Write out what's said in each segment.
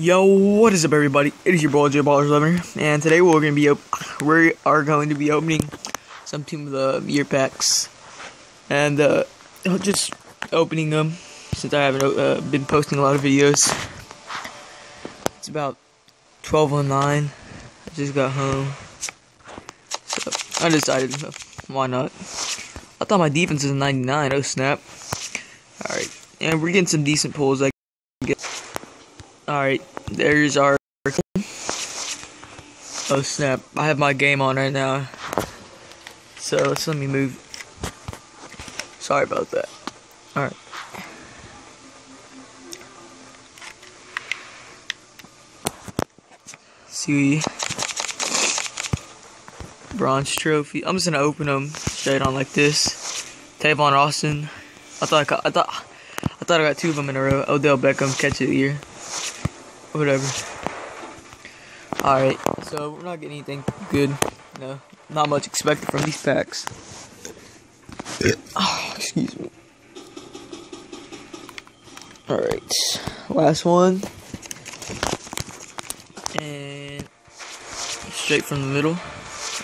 Yo, what is up, everybody? It is your boy JBallers11, and today we are going to be opening some Team of the Year packs, and just opening them since I haven't been posting a lot of videos. It's about 12:09. I just got home, so I decided why not. I thought my defense was 99. Oh snap! All right, and we're getting some decent pulls. I guess. Alright, there's our... Oh snap, I have my game on right now. So, let's let me move. Sorry about that. Alright. See, bronze trophy. I'm just gonna open them straight on like this. Tavon Austin. I thought I got two of them in a row. Odell Beckham, catch of the year. Whatever. Alright, so we're not getting anything good. No, not much expected from these packs. Oh, excuse me. Alright, last one. And straight from the middle.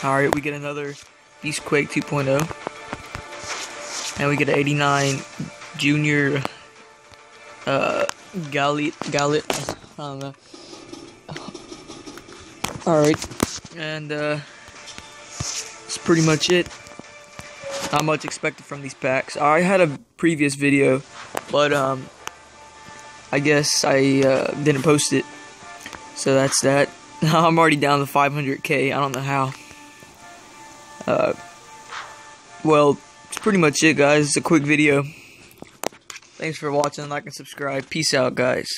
Alright, we get another Beastquake 2.0. And we get an 89 Junior Gallet. I don't know. Alright, and that's pretty much it. Not much expected from these packs. I had a previous video, but I guess I didn't post it. So that's that. I'm already down to 500k. I don't know how. Well, it's pretty much it, guys. It's a quick video. Thanks for watching. Like and subscribe. Peace out, guys.